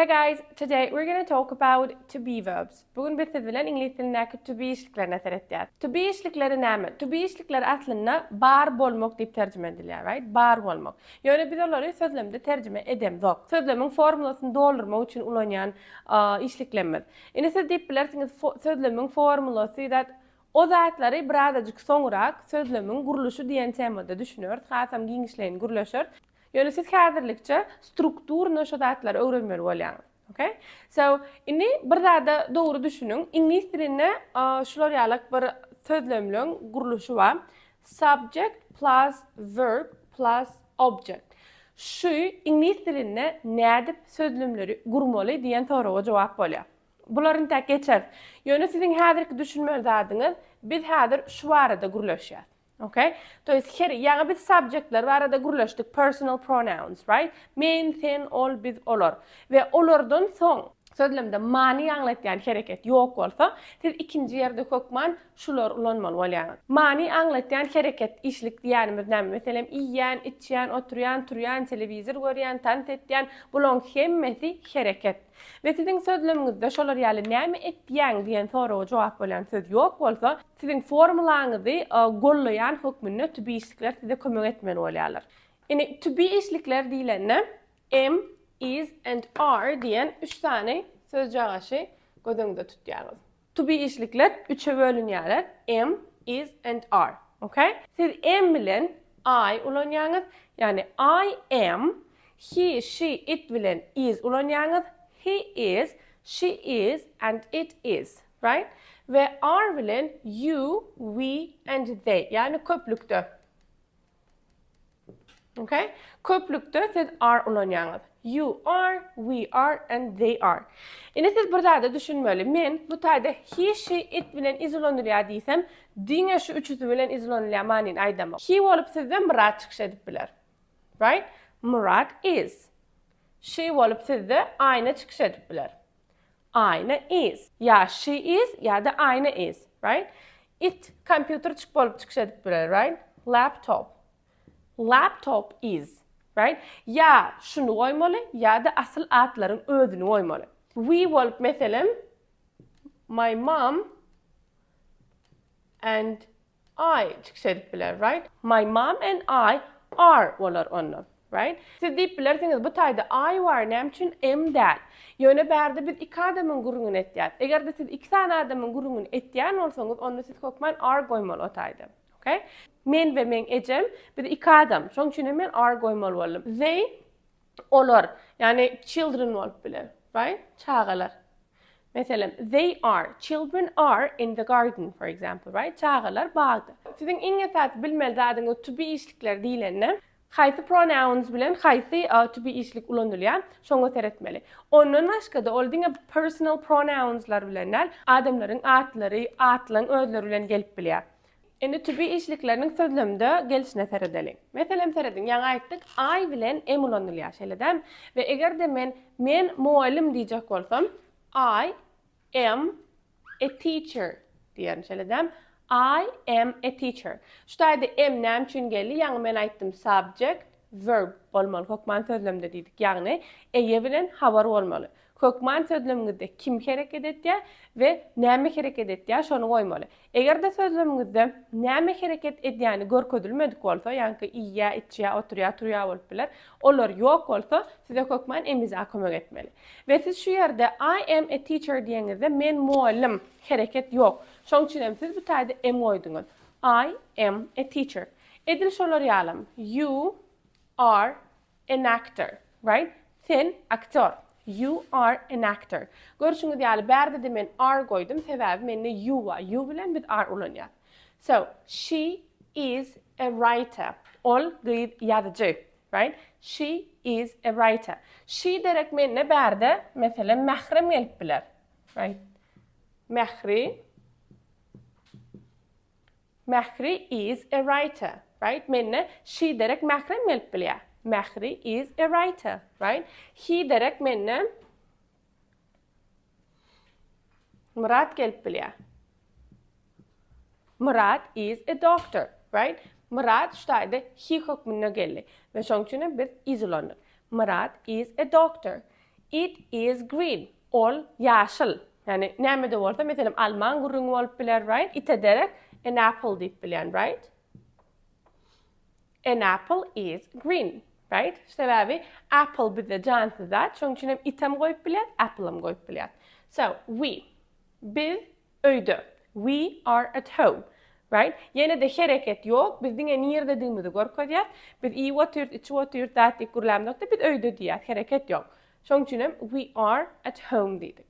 Hey guys, today we're going to talk about to be verbs. Bugün biz siz bilen İngiliz dilindäki to be işliklerine teretdiýär. To be işlikleri näme? To be işlikleri aslında bar bolmak diýip terjime edilýär, right? Bar bolmak. Ýöne biz olary sözlemde terjime edemzok. Sözlemiň formulasyny doldurmak üçin ulanýan işliklerimiz. Indi siz diýip bilersiňiz sözlemiň formulasy dat o zatlary birazajyk soňrak sözlemiň guruluşy diýen temada düşünür. Hasam giňişlerini guruluşur. Ýöne siz häzirlikçe strukturyny şu zatlary öwrenmeli bolýaňyz. Okay? So, indi bir zada dogry düşünüň. İngiliz dilinde şular ýalyk bir sözlemliň guruluşy bar. Subject plus verb plus object. Şu İngiliz dilinde nerede sözlemleri gurmaly diýen soraga jogap bolýar. Bularyň tek geçer. Ýöne siziň häzirki düşünmeli zadyňyz biz häzir şu barada guruluşýar. Okay? Toys here, ýa-da biz subjectler barada guruluşdyk, personal pronouns, right? Men, sen, ol, biz, olar. Ve olardan soň sözlemde many aňlatýan hereket ýok bolsa, siz ikinji ýerde kökman şular ulanmaly bolýar. Many aňlatýan hereket işlik diýänimiz näme? Meselem iýýän, içýän, oturýan, turýan, telewizor görýän, tant etýän, bulan hemmesi hereket. Ve sizin sözlemiňizde şolar ýaly näme etýäň diýen soraga jogap bolan söz ýok bolsa, sizin formulaňyzy gollaýan hökmünde to be işlikler size kömek etmeli bolýarlar. Indi to be işlikler diýilende am, is and are diýen 3 tane söz jagaşy gödüňde tutýarys. To be işlikler 3'e bölünýärler. Am, is and are. Okay? Siz am bilen I ulanýaňyz, yani I am, he, she, it bilen is ulanýaňyz. He is, she is, and it is, right? Ve are bilen you, we, and they. Yani köplükde. Okay? Köplükde siz are ulanýaňyz. You are, we are, and they are. Indi siz burada düşünmeli. Men bu taýda he, she, it bilen is ulanylýar diýsem, diňe şu üçüsi bilen is ulanylýar manyny aýdamam. He bolup sizden Murat çykyş edip biler. Right? Murat is. She bolup sizde ayna çykyş edip biler. Ayna is. Ya she is ya da ayna is, right? It computer bolup çykyş edip biler, right? Laptop. Laptop is, right? Ya şunu goýmaly ya da asyl atlaryň özüni goýmaly. We bolup meselem my mom and I çykyş edip biler, right? My mom and I are bolar onlar. Right? Siz diýip bilersiňiz bu taýda I var näme üçin am däl. Ýöne bärde biz iki adamyň guruluny etýär. Eger de siz iki tane adamyň guruluny etýän bolsaňyz, onda siz kökmen are goýmaly o taýda. Okay? Men we men ejem, bir iki adam. Şoň üçin men are goýmaly boldum. They, olar, yani children bolup biler, right? Çağalar. Meselem, they are, children are in the garden, for example, right? Çağalar bagda. Siziň iň esas bilmeli zadyňyz to be işlikler diýilende, haýsy pronouns bilen haýsy to be işlik ulanylýar, şoňa teretmeli. Ondan başga da ol diňe personal pronounslar bilen adamlaryň atlary, atlaryň özleri bilen gelip bilýär. Indi to be işlikleriniň sözlemde gelişine teredeli. Meselem teredin, ýa-da aýtdyk I bilen am ulanylýar şeýledem we eger de men muallim diýjek bolsam, I am a teacher diýen şeýledem. I am a teacher. Şu taýda am näme üçin geldi? Ýa-ni men aýtdym subject, verb bolmaly. Kökman sözlemde diýdik. Ýa-ni eýe bilen habar bolmaly. Kökman sözleminde kim hereket etýär we näme hereket etýär şonu goýmaly. Eger de sözleminde näme hereket edýäni görkezilmedik bolsa, ýa-ni iýýär, içýär, oturýar, turýar bolup biler. Olar ýok bolsa, size kökman emize kömek etmeli. We siz şu ýerde I am a teacher diýeňizde men muallim hereket ýok. Şoň üçin siz bu taýda am goýduňyz. I am a teacher. Edil şolar ýalym. You are an actor, right? Sen aktör. You are an actor. Görüşüňiz ýaly bärde de men are goýdum, sebäbi mende you var. You bilen biz are ulanýar. So, she is a writer. Ol gyýyp ýazyjy, right? She is a writer. She derek menne bärde, meselem mährem gelip biler, right? Mehri is a writer, right? Menne she derek mährem gelip bilýär. Mehri is a writer, right? He derek menne Murat gelip bilýär. Murat is a doctor, right? Murat şu taýda he hökmüne geldi. Ve şoň üçin biz is ulandyk. Murat is a doctor. It is green. Ol yaşıl. Yani näme bolsa meselem alman gurrun bolup biler, right? Ite derek an apple deyip bilen, right? An apple is green, right? Sebebi apple bize cansız zat. Şoň üçin hem item goýup bilet, apple'am goýup bilet. So, biz öýde. We are at home, right? Yine de hareket yok. Biz diňe nerede diýmidi görkezýär. Biz i otyrt, içi otyrt, zat diýip gurlamdykda biz öýde diýär. Hareket yok. Şoň üçin hem we are at home diýdik.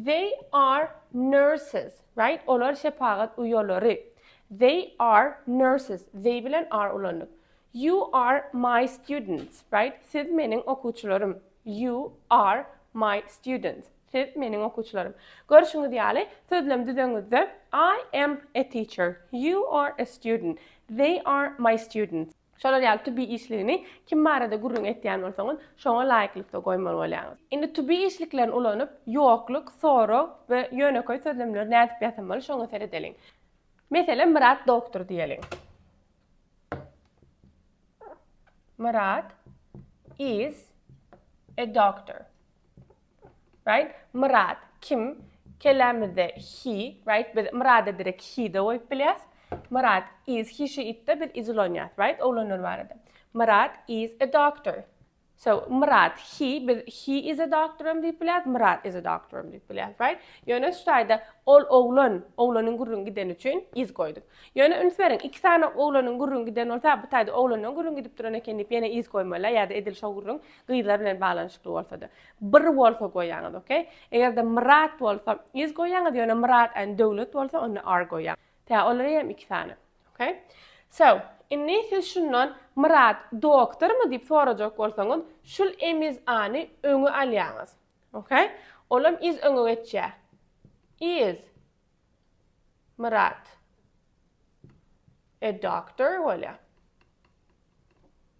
They are nurses, right? Olar şepagat uyolary. They are nurses. They bilen are ulanýar. You are my students, right? Siz meniň okuwçylarym. You are my students. Siz meniň okuwçylarym. Görüşüňiz diýäli, sözlem düzeniňizde I am a teacher. You are a student. They are my students. Şolar ýaly to be işligini kim barada gurrun etýän bolsaňyz, şoňa laýyklykda goýmaly bolýaňyz. Indi to be işliklerini ulanyp, ýokluk, soru we ýöneköý sözlemler nädip ýatanmaly, şoňa seredeliň. Meselem Murat doktor diýelim. Murat is a doctor. Right? Murat kim? Kelamide he, right? Biz Murat'a direkt he de goýup bilýäs. Murat is he, she, it de bir izolanyat, right? Olanlar barada. Murat is a doctor. So Murat he is a doctor diýip bilýär. Murat is a doctor diýip bilýär, right? Ýöne şu taýda ol oglanyň gurrun giden üçin is goýduk. Ýöne ünsberiň iki tane oglanyň gurrun giden bolsa, bu taýda oglanyň gurrun gidip duran eken diýip ýene is goýmaly, ýa-da edil şo gurrun gyýlar bilen balanşykly bolsa-da. Bir bolsa goýaňyz, okay? Egerde Murat bolsa is goýaňyz, ýöne Murat and dowlet bolsa onu are goýaň. Ta olary hem iki tane, okay? So, inni siz şundan Murat doktor mu diýip sorajak bolsaňyz, şul emiz any öňe alýaňyz. Okay? Olam is öňe geçýär. Is Murat a doctor bolýar.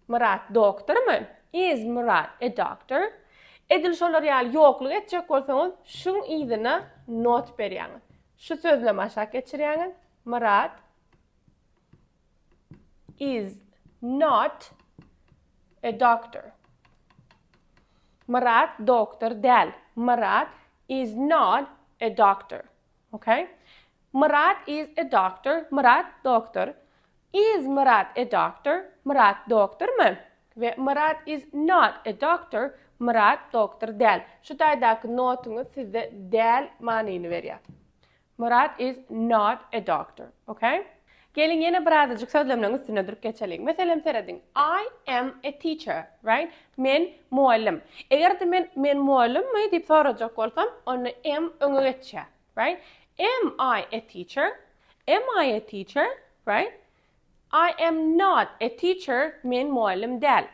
Murat doktormy? Is Murat a doctor? Edil şolar ýaly ýokluk etjek bolsaňyz, şuň ýzyna not berýäňiz. Şu sözlem aşak geçirýäňiz. Murat is not a doctor. Murat doktor del. Murat is not a doctor. Okay? Murat is a doctor. Murat doktor. Is Murat a doctor? Murat doktor mu? Ve Murat is not a doctor. Murat doktor del. Şu taýdaky notuňyz sizde del manyny berýär. Murat is not a doctor. Okay? Gelin yine birazcık sözlemlerin üstüne durup geçelim. Mesela seredin. I am a teacher, right? Men muallim. Eğer de men muallim mi deyip soracak olsam, onu am öňe geçýär, right? Am I a teacher? Am I a teacher? Right? I am not a teacher. Men muallim del.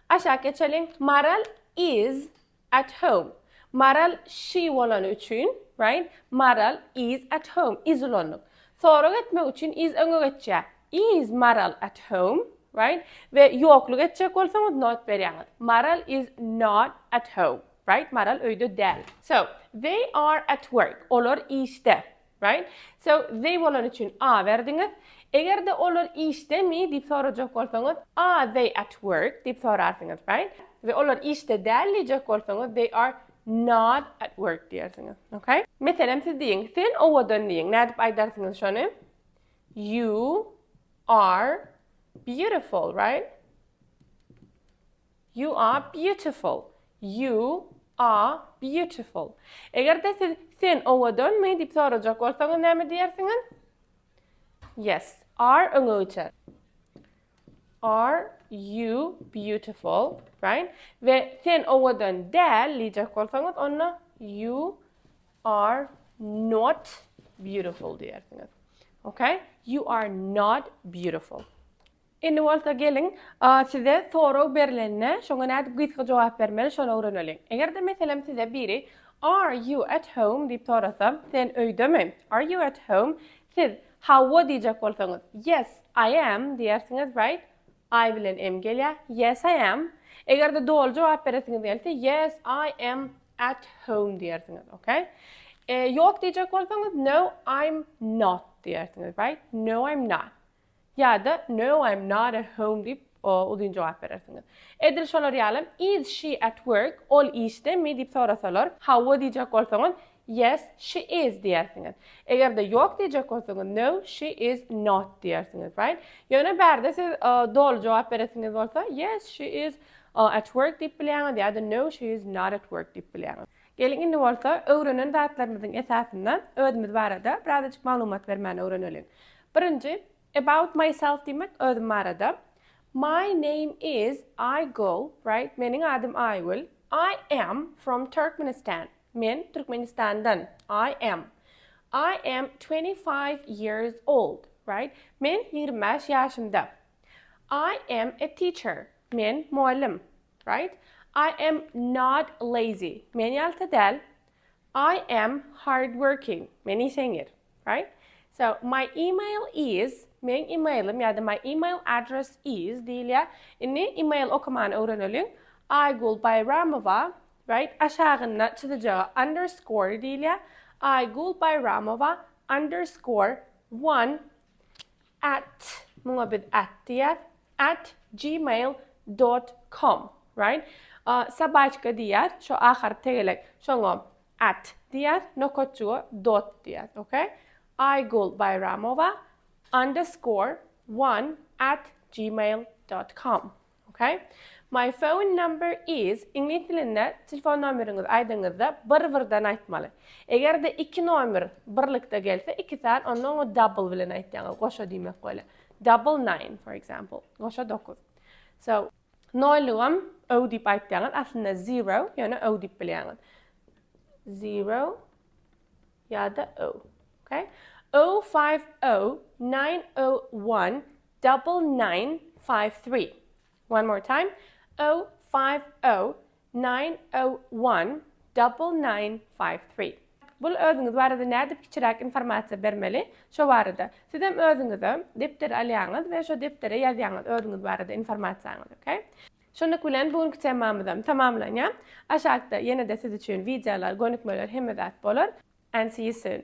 Aşağı geçelim. Maral is at home. Maral she bolan üçin, right? Maral is at home. Is ulanık. Sonra etmek için is öňe geçýär. Is Maral at home, right? Ve ýokluk etjek bolsaňyz not berýäňiz. Maral is not at home, right? Maral öýde del. So, they are at work. Olar işte, right? So, they bolan üçin a berdiňiz. Eger de olar işte mi diýip sorajak bolsaňyz, are they at work diýip sorarsyňyz, right? Ve olar işte del diýjek bolsaňyz, they are not at work diýersiňiz. Okay? Meselem siz diýin, sen owadan diýin. Nädip aýdarsyňyz şonu? You are beautiful, right? You are beautiful. You are beautiful. Eger de siz sen owadan mi diýip sorajak bolsaňyz näme diýersiňiz? Yes, are öňe geçer. Are you beautiful, right? Ve sen owadan del diýjek bolsaňyz, onu you are not beautiful diýersiňiz. Okay? You are not beautiful. Indi bolsa gelin, size soru berilenine şoňa nädip gyzga jogap bermeli, şonu öwrenelim. Eger de meselem size biri are you at home diýip sorasam, sen öýdemi? Are you at home? Siz how diýjek bolsaňyz, yes, I am diýersiňiz, right? I bilen am gelýär. Yes, I am. Eger de dol jogap beresiňiz gelse, yes, I am at home diýersiňiz, okay? Yok diýjek bolsaňyz, no, I'm not diýersiňiz, right? No, I'm not. Ya da no, I'm not at home diýip Uzun cevap berersiňiz. Edil şolar ýalym, is she at work? Ol işdemi diýip sorasalar, how diýjek bolsaňyz, yes, she is diýersiňiz. Egerde ýok diýjek bolsaňyz, no, she is not diýersiňiz, right? Ýöne bärde siz dolu jogap beresiňiz bolsa, yes, she is at work diýip bilýäňiz, ýa-da no, she is not at work diýip bilýäňiz. Gelin indi bolsa, öwrenen zatlarymyzyň esasyndan özümiz barada birazajyk maglumat bermäni öwrenelim. Birinji, about myself demek özüm barada. My name is Aygul, right? Meniň adym Aygul. I am from Turkmenistan. Men Türkmenistandan. I am 25 years old, right? Men 25 ýaşymda. I am a teacher. Men muallim, right? I am not lazy. Men ýalta däl. I am hardworking. Men işeňir, right? So my email is, men emailim ya da my email address is diýilýär. Inni email okumany öwrenelim. Aygul Bayramova, right? Aşağına çizeceği underscore diýilýär. Aygul Bayramova _1 at, muňa biz at diýär, at gmail.com, right? Sabaçka diýär, şo ahir tegelek, şoňa at diýär, nokotçuga dot diýär, okay? Aygul Bayramova _1 at gmail.com, okay? My phone number is, İňlis dilinde telefon nomeriňiz aýdyňyzda bir-birden aýtmaly. Egerde iki nomer birlikde gelse, iki sän onu double bilen aýtýaňyz, goşa diýmek bolýar. Double 9, for example, goşa 9. So, noýlugam öw diýip aýtýaňyz, aslında 0, ýöne öw diýip bilýäňiz. 0 ýa-da öw, okay? 050-901-9953. One more time. 050-901-9953. Bul özüňiz barada näde kiçiräk informasiýa bermeli? Şo barada. Siz hem özüňize depter alýaňyz we şo deptere ýazýaňyz özüňiz barada informasiýaňyz, okay? Şonu bilen bugünkü temamyzam tamamlanýar. Aşagda ýene-de siz üçin videolar, gönükmeler hemme zat bolar. And see you soon.